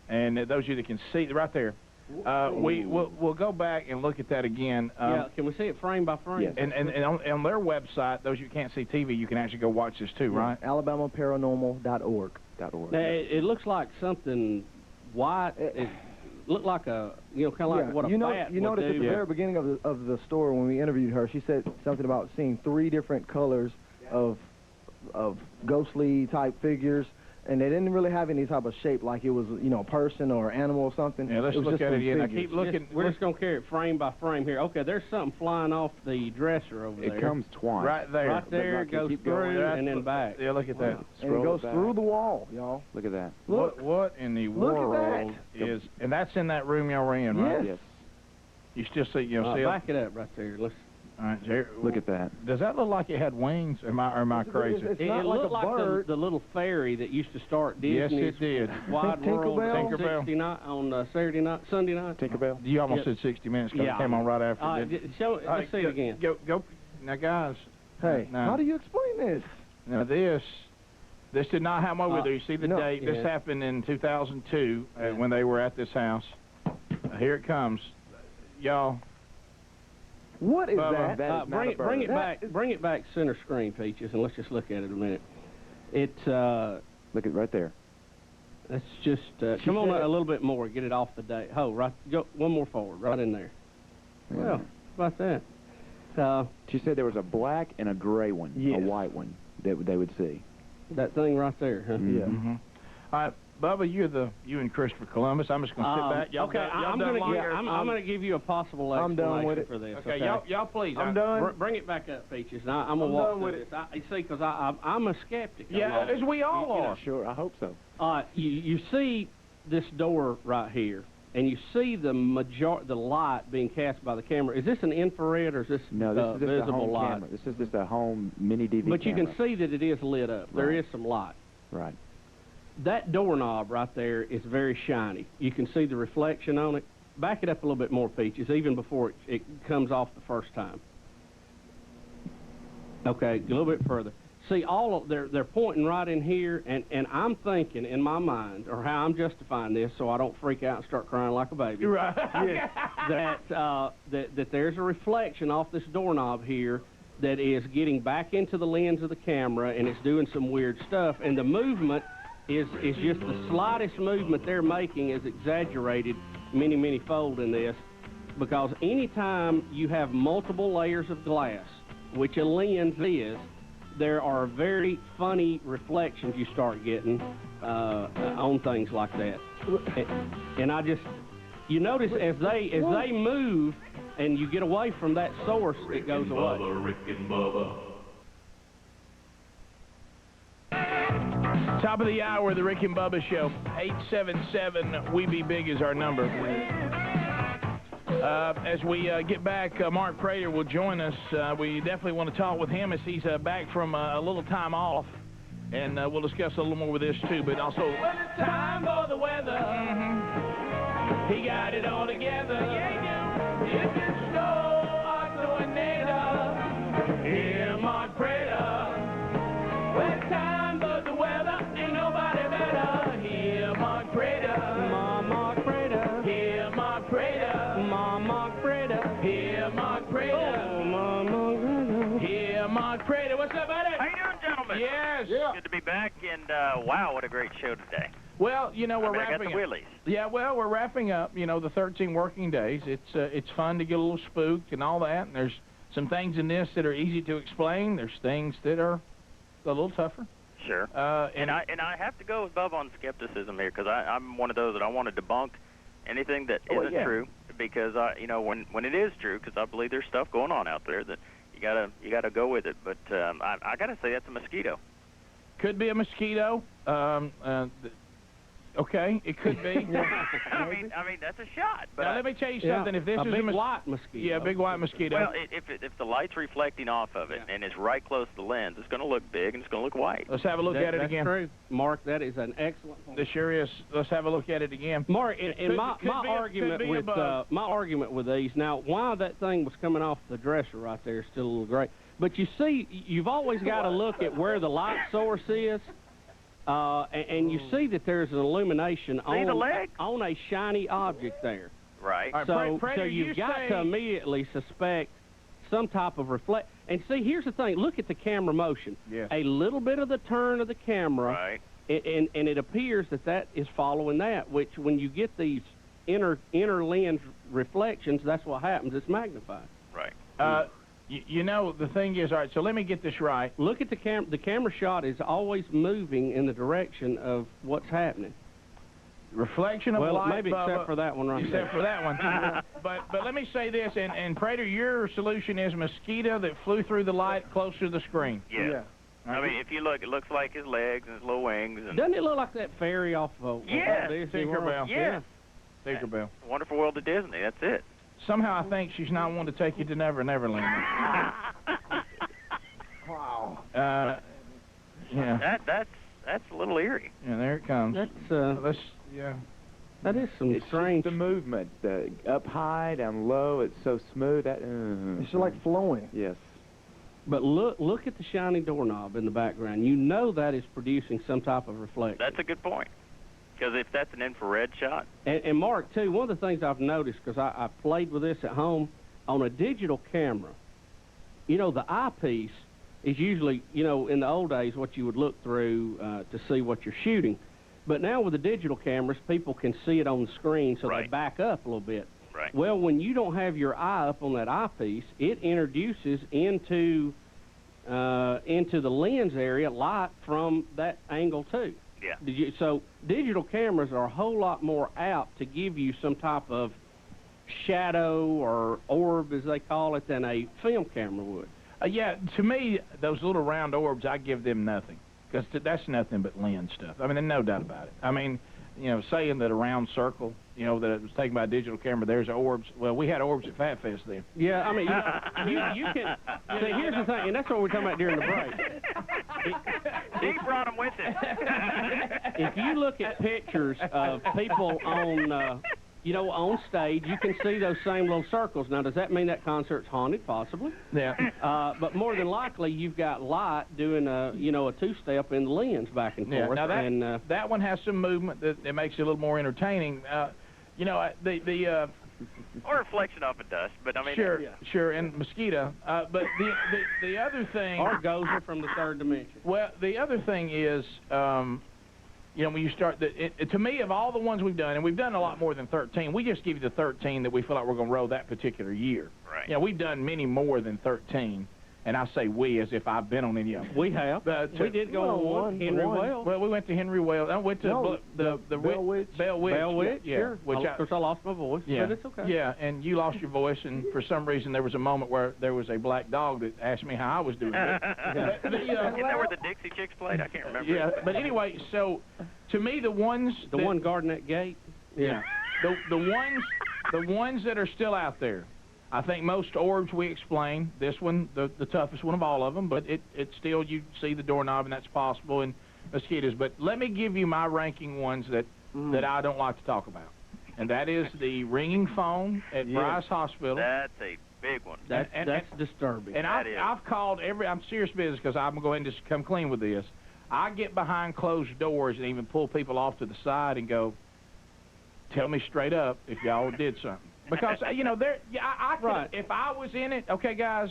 And those of you that can see, right there, we'll go back and look at that again. Can we see it frame by frame? Yes. And on their website, those of you who can't see TV, you can actually go watch this too, right? AlabamaParanormal.org. Now, it looks like something white. It looked like kind of like what a bat would do. You noticed at the very beginning of the story when we interviewed her, she said something about seeing 3 different colors of ghostly type figures, and they didn't really have any type of shape, like it was a person or animal or something. Yeah, let's look at it again. I keep looking. We're just gonna carry it frame by frame here. Okay, there's something flying off the dresser over there. It comes twice. Right there. Right there, it goes through and then back. Yeah, look at that. And it goes through the wall, y'all. Look at that. Look. What in the world is? And that's in that room y'all were in, right? Yes. You still see? See it? Back it up right there. Let's. All right, Jerry, look at that. Does that look like it had wings? Or am I crazy? It's it not like looked like bird. the little fairy that used to start Disney's Yes, it did. Wide World Tinkerbell. 60 night on Saturday night, Sunday night. Tinkerbell. You almost said 60 minutes because it came on right after. Let's see it again. Go. Now, guys. Hey, how do you explain this? Now, this did not happen over there. You see the date. Yeah. This happened in 2002 when they were at this house. Here it comes. Y'all. What is Bubba, that? Bring it back center screen, Peaches, and let's just look at it a minute. Look at right there. Let's just come on a little bit more. Get it off the date. Right. Go one more forward, right in there. Yeah. Well, how about that? She said there was a black and a gray one, a white one that they would see. That thing right there, huh? Mm-hmm. Yeah. Mm-hmm. All right, Bubba, you and Christopher Columbus. I'm just going to sit back. Y'all I'm going to give you a possible explanation for this. Okay, y'all please. I'm done. Bring it back up, Peaches. Now, I'm going to walk through this. You see, because I'm a skeptic. Yeah, as we all are. Sure, I hope so. You see this door right here, and you see the light being cast by the camera. Is this an infrared or is this no? This is just visible a home light? camera. This is just a home mini DV But camera. you can see that it is lit up. Right. There is some light. Right. That doorknob right there is very shiny. You can see the reflection on it. Back it up a little bit more, Peaches, even before it comes off the first time. Okay, a little bit further. See, they're pointing right in here, and I'm thinking in my mind, or how I'm justifying this, so I don't freak out and start crying like a baby. Right. that there's a reflection off this doorknob here that is getting back into the lens of the camera, and it's doing some weird stuff, and the movement is just the slightest movement they're making is exaggerated many fold in this, because anytime you have multiple layers of glass, which a lens is, there are very funny reflections you start getting on things like that. And I just, you notice as they move and you get away from that source, it goes away. Rick and Bubba. Top of the hour, the Rick and Bubba Show. 877-WE-BE-BIG is our number. As we get back, Mark Prater will join us. We definitely want to talk with him as he's back from a little time off. And we'll discuss a little more with this, too. But also, when it's time for the weather, he got it all together. Yeah, he do. If it's snow or tornado, hear Mark Prater. When it's time for the weather, ain't nobody better. Hear Mark Prater. Mark Prater. Hear Mark Prater. Mark Prater. Hear Mark Prater. Oh, Mark Prater. Hear Mark Prater. What's up, buddy? How you doing, gentlemen? Yes. Yeah. Good to be back, and wow, what a great show today. Well, you know, we're wrapping I got the willies. Yeah, well, we're wrapping up, you know, the 13 working days. It's fun to get a little spooked and all that, and there's some things in this that are easy to explain. There's things that are a little tougher. Sure. And I have to go with Bubba on skepticism here, because I'm one of those that I want to debunk anything that isn't true, because you know, when it is true, because I believe there's stuff going on out there that you gotta go with it. But I gotta say that's a mosquito. Could be a mosquito. Okay, it could be. I mean that's a shot. But now, let me tell you something. If this a is big white mosquito. Yeah, a big white mosquito. Well, if the light's reflecting off of it and it's right close to the lens, it's going to look big and it's going to look white. Let's have a look at it again. That's true. Mark, that is an excellent point. This sure is. Let's have a look at it again. Mark, and my argument with these, now, why that thing was coming off the dresser right there is still a little great. But you see, you've always got to look at where the light source is. And you see that there's an illumination on a shiny object there. Right. All right, So you've got to immediately suspect some type of reflect. And see, here's the thing. Look at the camera motion. Yes. A little bit of the turn of the camera, right. and it appears that is following that, which when you get these inner lens reflections, that's what happens. It's magnified. Right. You know, the thing is, all right, so let me get this right. Look at the camera. The camera shot is always moving in the direction of what's happening. Reflection of light, maybe Bubba, except for that one right there. Except for that one. but let me say this, and Prater, your solution is mosquito that flew through the light closer to the screen. Yeah. I mean, if you look, it looks like his legs and his little wings. And doesn't it look like that fairy off of Tinkerbell? Yeah. Tinkerbell. Wonderful World of Disney, that's it. Somehow I think she's not one to take you to Never Neverland. Wow. Yeah. That's a little eerie. Yeah, there it comes. That is some It's strange. just the movement, up high, down low. It's so smooth. It's just like flowing. Yes. But look at the shiny doorknob in the background. You know that is producing some type of reflection. That's a good point. Because if that's an infrared shot. And Mark, too, one of the things I've noticed, because I played with this at home, on a digital camera, you know, the eyepiece is usually, you know, in the old days, what you would look through to see what you're shooting. But now with the digital cameras, people can see it on the screen, so they back up a little bit. Right. Well, when you don't have your eye up on that eyepiece, it introduces into the lens area light from that angle, too. Yeah. So digital cameras are a whole lot more apt to give you some type of shadow or orb, as they call it, than a film camera would. Yeah, to me, those little round orbs, I give them nothing, because that's nothing but lens stuff. I mean, there's no doubt about it. I mean, you know, saying that a round circle, you know, that it was taken by a digital camera, there's orbs. Well, we had orbs at Fat Fest then. Yeah, I mean, you can. See, here's the thing, and that's what we're talking about during the break. He brought them with him. If you look at pictures of people on, you know, on stage, you can see those same little circles. Now, does that mean that concert's haunted? Possibly. Yeah. But more than likely, you've got light doing a two-step in the lens back and forth. Now that one has some movement that makes it a little more entertaining. You know, or reflection off of dust. But I mean, Sure, sure, and mosquito. But the other thing, or gozer from the third dimension. Well, the other thing is, you know, when you start, to me, of all the ones we've done, and we've done a lot more than 13, we just give you the 13 that we feel like we're going to roll that particular year. Right. You know, we've done many more than 13. And I say we as if I've been on any of them. We have. We did go on one. Henry Wells. Well, we went to Henry Wells. I went to the Bell Witch. Bell Witch. Bell Witch, yeah. sure. Which Of course, I lost my voice, but it's okay. Yeah, and you lost your voice, and for some reason there was a moment where there was a black dog that asked me how I was doing. Isn't that where the Dixie Chicks played? I can't remember. Yeah, but anyway, so to me the ones the one guarding that gate. Yeah. the ones that are still out there. I think most orbs we explain. This one, the toughest one of all of them, but it still, you see the doorknob, and that's possible, and mosquitoes. But let me give you my ranking ones that I don't like to talk about, and that is the ringing phone at Bryce Hospital. That's a big one. That's disturbing. And I've called I'm serious business because I'm going to go ahead and just come clean with this. I get behind closed doors and even pull people off to the side and go, tell me straight up if y'all did something. Because, you know, I could, if I was in it, okay, guys,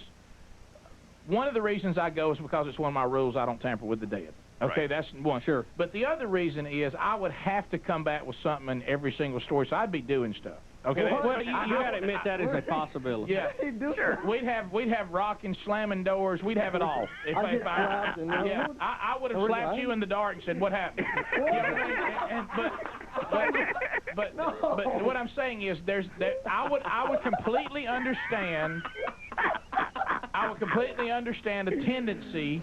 one of the reasons I go is because it's one of my rules, I don't tamper with the dead. Okay, that's one. Sure. But the other reason is I would have to come back with something in every single story, so I'd be doing stuff. Okay. Well, you got to admit that is a possibility. Yeah. Sure. We'd have rocking, slamming doors. We'd have it all. I would have slapped you in the dark and said, "What happened?" You know, but what I'm saying is, I would completely understand. I would completely understand a tendency,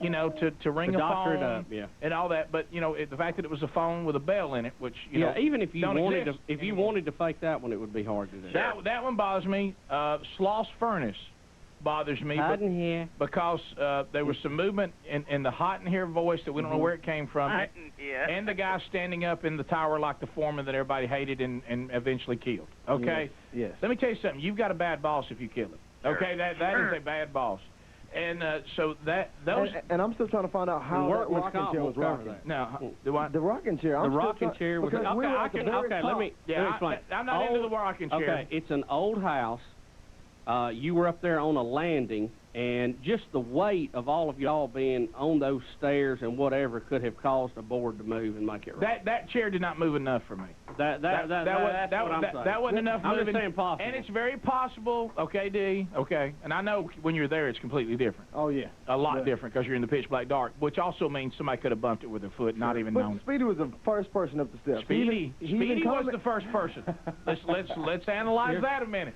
you know, to ring a phone up, and all that, but you know, the fact that it was a phone with a bell in it, which you know, even if you wanted to fake that one, it would be hard to do. That one bothers me. Sloss Furnace bothers me because there was some movement in the hot in here voice that we don't know where it came from, and the guy standing up in the tower like the foreman that everybody hated and eventually killed. Okay. Yes. Let me tell you something. You've got a bad boss if you kill him. Okay. That is a bad boss. And so those... And I'm still trying to find out how that rocking chair was rocking. No, the rocking chair. The rocking chair was... Okay, let me explain. I'm not into the rocking chair. Okay, it's an old house. You were up there on a landing, and just the weight of all of y'all being on those stairs and whatever could have caused a board to move and make it rock. That chair did not move enough for me. That's what I'm saying. That wasn't enough moving. I'm just saying possible. And it's very possible, okay, D, okay, and I know when you're there it's completely different. Oh, yeah. A lot different because you're in the pitch black dark, which also means somebody could have bumped it with their foot, not even known. Speedy was the first person up the steps. Speedy was the first person. Let's analyze that a minute.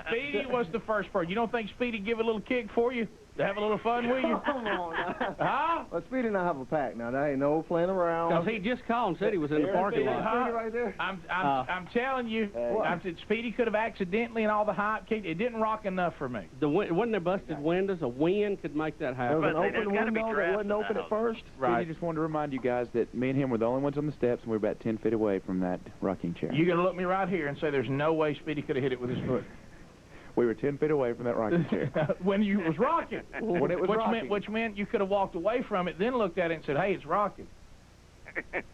Speedy was the first person. You don't think Speedy give a little kick for you to have a little fun with you? Come on now. Huh? Well, Speedy and I have a pack now. There ain't no playing around. Because he just called and said he was in the parking lot. Speedy right there. I'm telling you, Speedy could have accidentally and all the hype kicked. It didn't rock enough for me. Wasn't there busted windows? A wind could make that happen. There was an open window that wasn't open at first. Right. Speedy just wanted to remind you guys that me and him were the only ones on the steps, and we were about 10 feet away from that rocking chair. You're going to look me right here and say there's no way Speedy could have hit it with his foot. We were 10 feet away from that rocking chair. When you was rocking. When it was rocking. Which meant you could have walked away from it, then looked at it and said, hey, it's rocking.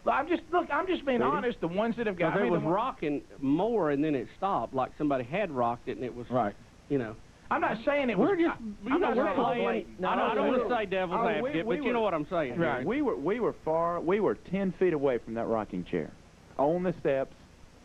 I'm just being honest. The ones that have got it was rocking more and then it stopped, like somebody had rocked it and it was you know. I'm not saying it was. We're just, you know, we're playing. I don't want to say devil's advocate, but you know what I'm saying. Right. We were 10 feet away from that rocking chair, on the steps.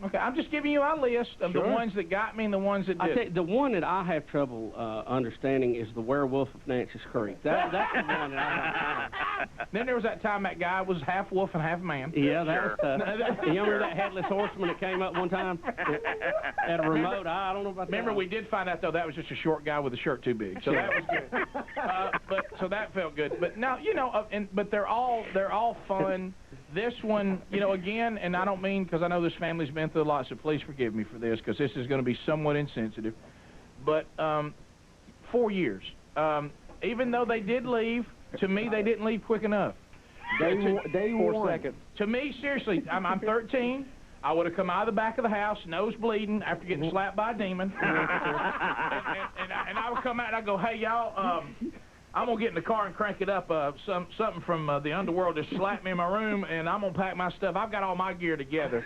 Okay, I'm just giving you our list of the ones that got me and the ones that didn't. The one that I have trouble understanding is the werewolf of Nancy's Creek. That's the one that I have. Then there was that time that guy was half wolf and half man. Yeah, that was tough. You remember that headless horseman that came up one time at a remote? I don't know about that. Remember, we did find out, though, that was just a short guy with a shirt too big. So that was good. So that felt good. But now, you know, but they're all fun. This one, you know, again, and I don't mean, because I know this family's been through a lot, so please forgive me for this, because this is going to be somewhat insensitive. But 4 years. Even though they did leave, to me, they didn't leave quick enough. Day 4 seconds. To me, seriously, I'm 13. I would have come out of the back of the house, nose bleeding, after getting slapped by a demon. and I would come out and I'd go, hey, y'all, I'm going to get in the car and crank it up. Something from the underworld just slapped me in my room, and I'm going to pack my stuff. I've got all my gear together.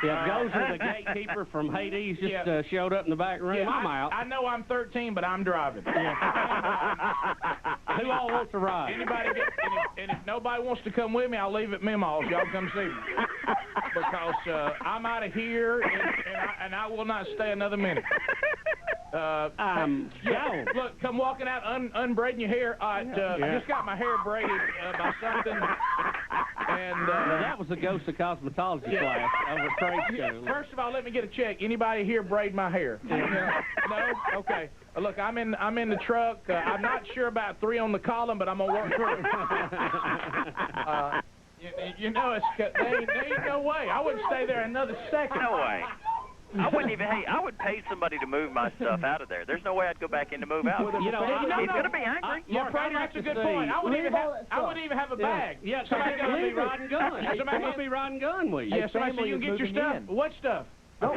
Yeah, Gozer, the gatekeeper from Hades, just showed up in the back room. Yeah, I'm out. I know I'm 13, but I'm driving. Who all wants to ride? Anybody and if nobody wants to come with me, I'll leave at Mimos. Y'all come see me. Because I'm out of here, and I will not stay another minute. Look, come walking out, unbraiding your hair. I just got my hair braided by something. And that was the Ghost of Cosmetology class over at trade school. First of all, let me get a check. Anybody here braid my hair? No? Okay. Look, I'm in the truck. I'm not sure about 3 on the column, but I'm gonna work through it. You know, there ain't no way. I wouldn't stay there another second. No way. I wouldn't even. Hey, I would pay somebody to move my stuff out of there. There's no way I'd go back in to move out. You know, he's gonna be angry. Mark, that's a good point. I wouldn't even have a bag. Yeah, somebody's gonna be riding gun. Somebody's gonna be riding gun with you. Yeah, somebody so you can get your stuff. What stuff? A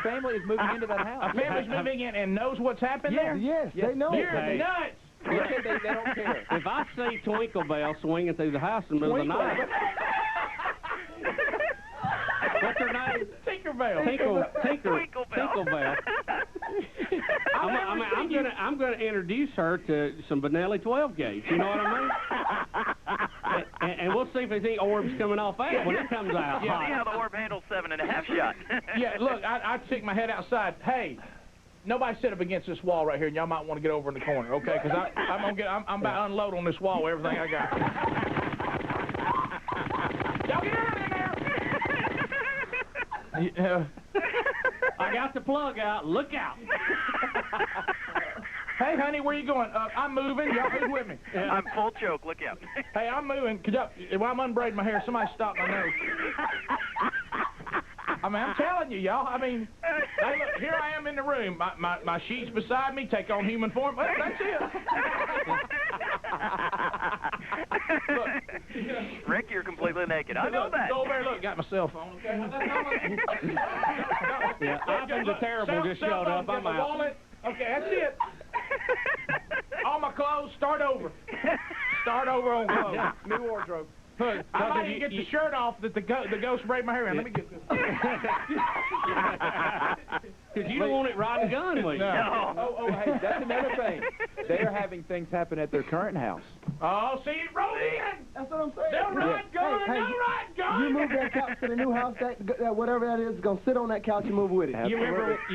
family is moving into that house. A family's moving in and knows what's happened there? Yes, they know. You're nuts. They don't care. If I see Twinkle Bell swinging through the house in the middle of the night. What's her name? Tinkerbell. Tinkerbell. I'm gonna introduce her to some Benelli 12 gauge. You know what I mean? and we'll see if there's any orbs coming off that when it comes out. Yeah, see how the orb handles 7.5 shot. Yeah, look, I stick my head outside. Hey, nobody sit up against this wall right here, and y'all might want to get over in the corner, okay? Because I'm about to unload on this wall everything I got. Y'all get out of there! Yeah. I got the plug out. Look out. Hey, honey, where you going? I'm moving. Y'all move with me. I'm full choke. Look out. Hey, I'm moving. While I'm unbraiding my hair, somebody stop my nose. I mean, I'm telling you, y'all. I mean, hey, look, here I am in the room. My sheet's beside me. Take on human form. Well, that's it. Look, Rick, you're completely naked. I know that. Go over there. Look, got my cell phone. Okay. Yeah, Ivan the Terrible just showed up. I'm out. Wallet. Okay, that's it. All my clothes. Start over. Start over on clothes. New wardrobe. Look, I might even get the shirt off that the ghost braid my hair in. Let me get this. Because you don't want it riding gun with you. No. Oh, hey, that's another thing. They are having things happen at their current house. Oh, see, roll in. That's what I'm saying. They'll ride gun. They'll ride gun. You move that couch to the new house, that whatever that is going to sit on that couch and move with it. You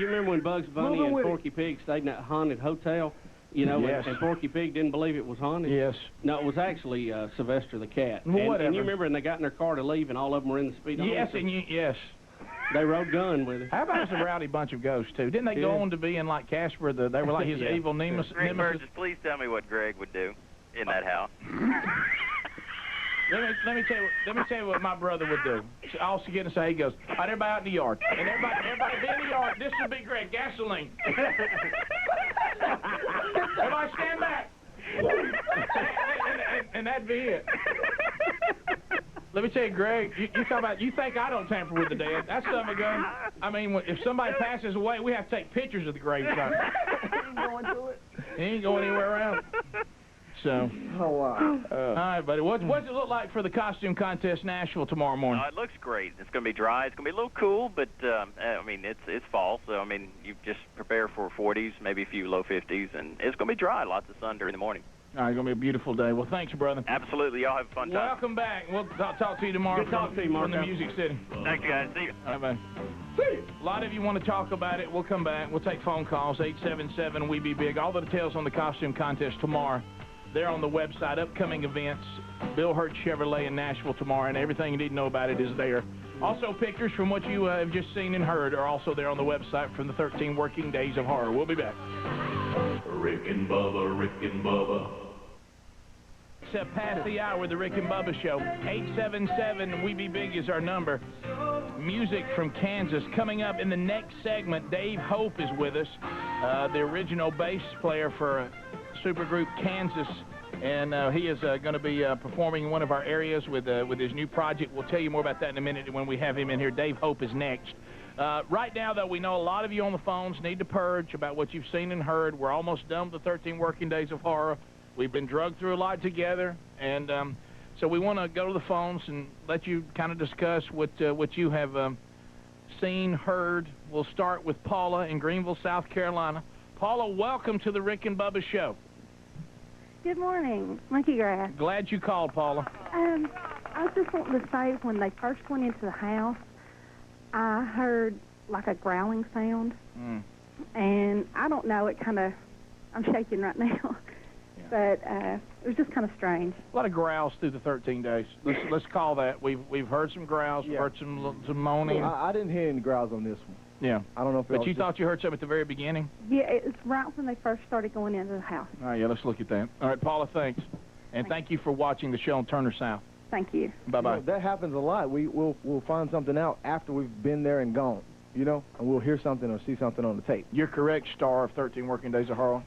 remember when Bugs Bunny and Porky Pig stayed in that haunted hotel? You know, yes. and Porky Pig didn't believe it was haunted? Yes. No, it was actually Sylvester the cat. Well, whatever. And you remember, and they got in their car to leave, and all of them were in the speedometer? Yes, yes. They rode gun with it. How about a rowdy bunch of ghosts, too? Didn't they go on to be in, like, Casper? They were like his evil nemesis. Rick Burgess, please tell me what Greg would do in that house. Let me tell you what my brother would do. All she get and say, he goes, all right, everybody out in the yard. And everybody be in the yard. This would be Greg. Gasoline. Everybody stand back. and that'd be it. Let me tell you, Greg, you talk about, you think I don't tamper with the dead. That's something going. I mean, if somebody passes away, we have to take pictures of the gravesite. He ain't going anywhere around. So. Oh, wow. All right, buddy. What does it look like for the costume contest Nashville tomorrow morning? It looks great. It's going to be dry. It's going to be a little cool, but, I mean, it's fall, so, I mean, you just prepare for 40s, maybe a few low 50s, and it's going to be dry. Lots of sun during the morning. All right, it's going to be a beautiful day. Well, thanks, brother. Absolutely. Y'all have a fun time. Welcome back. We'll talk to you tomorrow. Good talk to you, Mark. From the Music City. Thanks, guys. See you. All right, bye. See you. A lot of you want to talk about it. We'll come back. We'll take phone calls, 877-WE-BE-BIG. All the details on the costume contest tomorrow. They're on the website, upcoming events, Bill Hurt Chevrolet in Nashville tomorrow, and everything you need to know about it is there. Also, pictures from what you have just seen and heard are also there on the website from the 13 Working Days of Horror. We'll be back. Rick and Bubba, Rick and Bubba. It's past the hour with the Rick and Bubba Show. 877-WE-BE-BIG is our number. Music from Kansas. Coming up in the next segment, Dave Hope is with us, the original bass player for supergroup Kansas, and he is going to be performing in one of our areas with his new project. We'll tell you more about that in a minute when we have him in here. Dave Hope is next. Right now, though, we know a lot of you on the phones need to purge about what you've seen and heard. We're almost done with the 13 Working Days of Horror. We've been drugged through a lot together, and so we want to go to the phones and let you kind of discuss what you have seen, heard. We'll start with Paula in Greenville, South Carolina. Paula, welcome to the Rick and Bubba Show. Good morning, Monkey Grass. Glad you called, Paula. I was just wanting to say, when they first went into the house, I heard like a growling sound. And I don't know, I'm shaking right now. But it was just kind of strange. A lot of growls through the 13 days. Let's call that. We've heard some growls. We've heard some moaning. I didn't hear any growls on this one. Yeah. I don't know if. But you thought you heard something at the very beginning? Yeah, it's right when they first started going into the house. All right. Yeah. Let's look at that. All right, Paula. Thanks, and thank you for watching the show on Turner South. Thank you. Bye-bye. That happens a lot. We'll find something out after we've been there and gone. And we'll hear something or see something on the tape. You're correct, star of 13 Working Days of Harlan.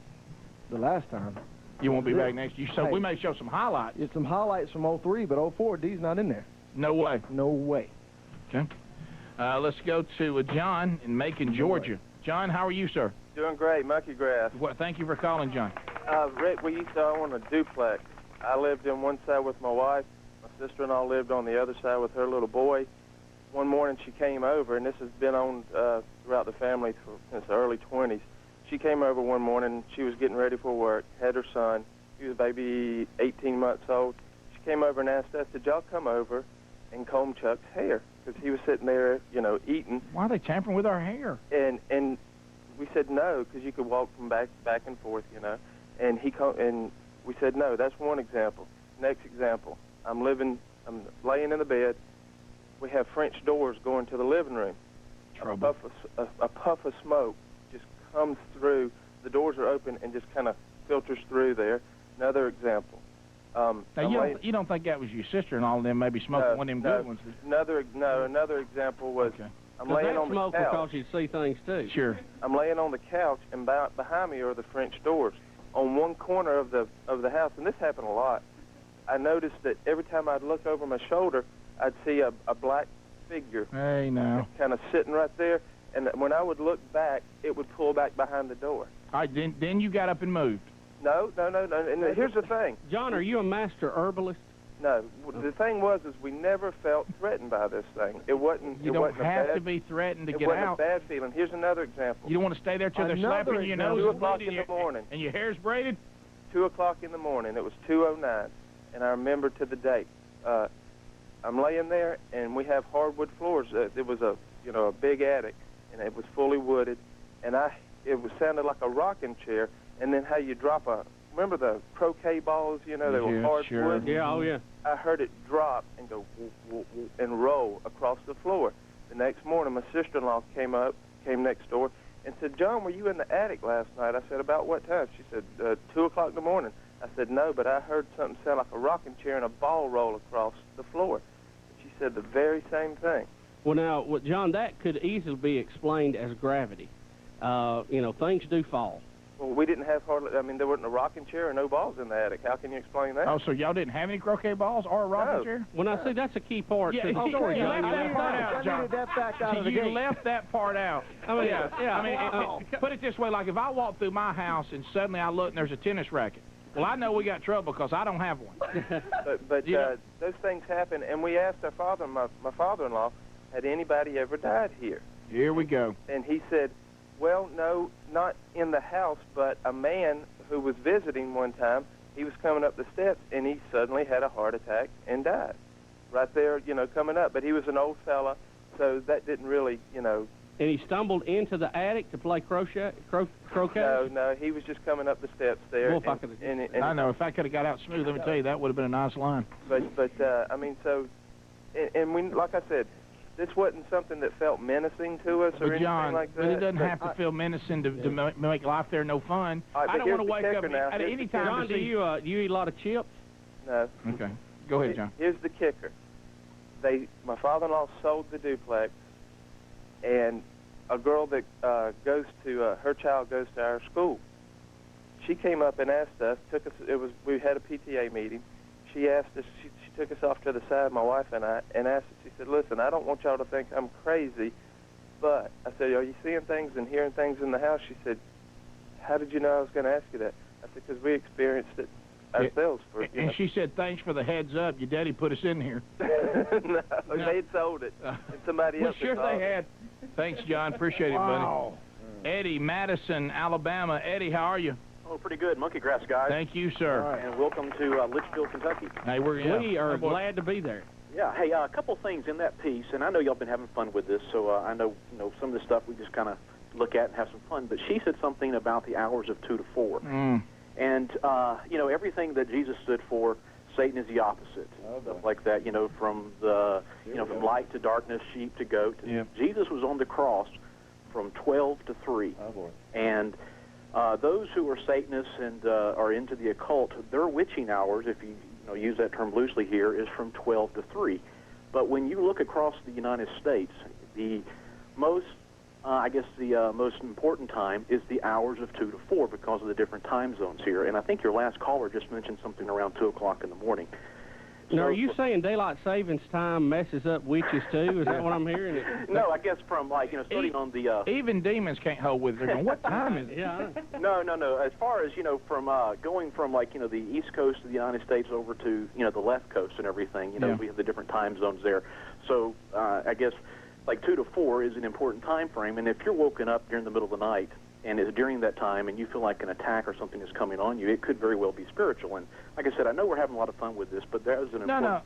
The last time. You won't be back next year, so we may show some highlights. It's some highlights from 03, but 04, D's not in there. No way. No way. Okay. Let's go to John in Macon, Georgia. John, how are you, sir? Doing great, Monkey Grass. Well, thank you for calling, John. Rick, we used to own a duplex. I lived in one side with my wife. My sister-in-law lived on the other side with her little boy. One morning she came over, and this has been on throughout the family since the early 20s. She came over one morning. She was getting ready for work, had her son. He was maybe 18 months old. She came over and asked us, did y'all come over and comb Chuck's hair? Because he was sitting there, eating. Why are they tampering with our hair? And we said no, because you could walk from back and forth, And we said no. That's one example. Next example, I'm laying in the bed. We have French doors going to the living room. Trouble. A puff of smoke just comes through. The doors are open and just kind of filters through there. Another example. Now, you don't think that was your sister-in-law and then maybe smoking one of them good ones? Another example was I'm laying on the couch. Smoke will cause you to see things too. Sure. I'm laying on the couch, and behind me are the French doors. On one corner of the house, and this happened a lot, I noticed that every time I'd look over my shoulder, I'd see a black figure. Hey, now. Kind of sitting right there, and when I would look back, it would pull back behind the door. All right, then you got up and moved. No. And here's the thing. John, are you a master herbalist? No. The thing was, we never felt threatened by this thing. It wasn't. You don't have to be threatened to get out. It wasn't a bad feeling. Here's another example. You don't want to stay there till they're slapping your nose. 2 o'clock in the morning. And your hair's braided? 2 o'clock in the morning. It was 2:09, and I remember to the date. I'm laying there, and we have hardwood floors. It was a big attic, and it was fully wooded, and sounded like a rocking chair. And then how you drop remember the croquet balls? They were hardwood. Sure. Yeah, oh yeah. I heard it drop and go and roll across the floor. The next morning, my sister-in-law came next door, and said, John, were you in the attic last night? I said, about what time? She said, 2 o'clock in the morning. I said, no, but I heard something sound like a rocking chair and a ball roll across the floor. She said the very same thing. Well, now, John, that could easily be explained as gravity. Things do fall. Well, we didn't have there wasn't a rocking chair or no balls in the attic. How can you explain that? Oh, so y'all didn't have any croquet balls or a rocking chair? Well, now, see, that's a key part to the story, You John. left that part out, John. You left that part out. Put it this way, like if I walk through my house and suddenly I look and there's a tennis racket, well, I know we got trouble because I don't have one. but those things happen, and we asked our father, my father-in-law, had anybody ever died here? Here we go. And he said, well, no, not in the house, but a man who was visiting one time, he was coming up the steps, and he suddenly had a heart attack and died. Right there, coming up. But he was an old fella, so that didn't really, And he stumbled into the attic to play croquet? No, he was just coming up the steps there. Well, I know. If I could have got out smooth, let me tell you, that would have been a nice line. But we, like I said, this wasn't something that felt menacing to us or anything like that. But it doesn't have to feel menacing to make life there no fun. Right, I don't want to wake up at any time. John, do you eat a lot of chips? No. Okay. Go ahead, John. Here's the kicker. My father-in-law sold the duplex, and a girl that her child goes to our school. She came up and asked us, we had a PTA meeting. She asked us, she took us off to the side, my wife and I, and asked us, she said, listen, I don't want y'all to think I'm crazy, but I said, are you seeing things and hearing things in the house? She said, how did you know I was going to ask you that? I said, because we experienced it ourselves. And she said, thanks for the heads up. Your daddy put us in here. No, they had sold it. And somebody Well, else sure had they had. Thanks, John. Appreciate it, buddy. Eddie, Madison, Alabama. Eddie, how are you? Oh, pretty good. Monkey grass, guys. Thank you, sir. And welcome to Litchfield, Kentucky. Hey, we are glad to be there. Yeah. Hey, a couple things in that piece, and I know y'all been having fun with this, so I know some of the stuff we just kind of look at and have some fun. But she said something about the hours of 2 to 4, and everything that Jesus stood for, Satan is the opposite. Stuff like that. From the from light to darkness, sheep to goat. Yeah. Jesus was on the cross from 12 to 3. Oh, boy. And those who are Satanists and are into the occult, their witching hours, if you use that term loosely here, is from 12 to 3. But when you look across the United States, the most, most important time is the hours of 2 to 4 because of the different time zones here. And I think your last caller just mentioned something around 2 o'clock in the morning. Now, are you saying daylight savings time messes up witches too? Is that what I'm hearing? No, I guess from starting on the even demons can't hold with it. They're going, what time is it? Yeah. No. As far as from going from the East Coast of the United States over to the left coast and everything. We have the different time zones there. So I guess 2 to 4 is an important time frame. And if you're woken up during the middle of the night and it's during that time and you feel like an attack or something is coming on you, it could very well be spiritual. And like I said, I know we're having a lot of fun with this, but there's an important...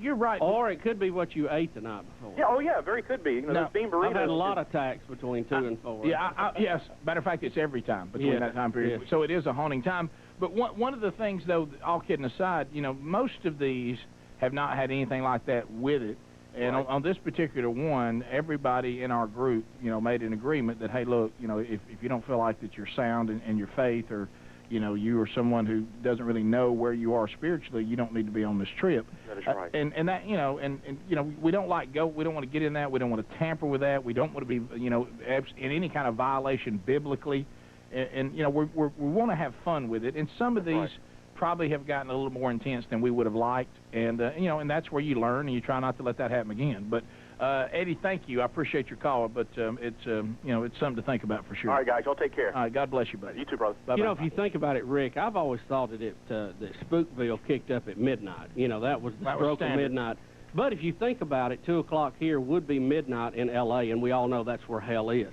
You're right. Or it could be what you ate the night before. Yeah, very could be. Those bean burritos. I've had a lot of attacks between 2 and 4. Yeah, yes. Matter of fact, it's every time between that time period. So it is a haunting time. But one of the things, though, all kidding aside, most of these have not had anything like that with it. And on this particular one, everybody in our group, made an agreement that, hey, look, if you don't feel like that you're sound in your faith, or, you are someone who doesn't really know where you are spiritually, you don't need to be on this trip. That is right. And that, we don't want to get in that. We don't want to tamper with that. We don't want to be, in any kind of violation biblically. And we want to have fun with it. And some of these probably have gotten a little more intense than we would have liked, and and that's where you learn, and you try not to let that happen again. But Eddie, thank you. I appreciate your call, but it's it's something to think about for sure. All right, guys, y'all take care. All right, God bless you, buddy. You too, brother. Bye-bye. If you think about it, Rick, I've always thought that that Spookville kicked up at midnight. That was the stroke of midnight. But if you think about it, 2 o'clock here would be midnight in L.A., and we all know that's where hell is.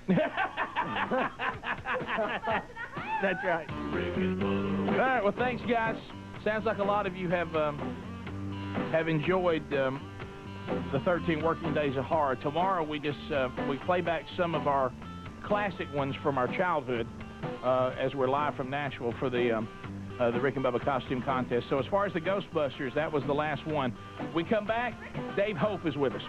That's right. All right, well, thanks, guys. Sounds like a lot of you have enjoyed the 13 working days of horror. Tomorrow we play back some of our classic ones from our childhood as we're live from Nashville for the Rick and Bubba costume contest. So as far as the Ghostbusters, that was the last one. We come back, Dave Hope is with us.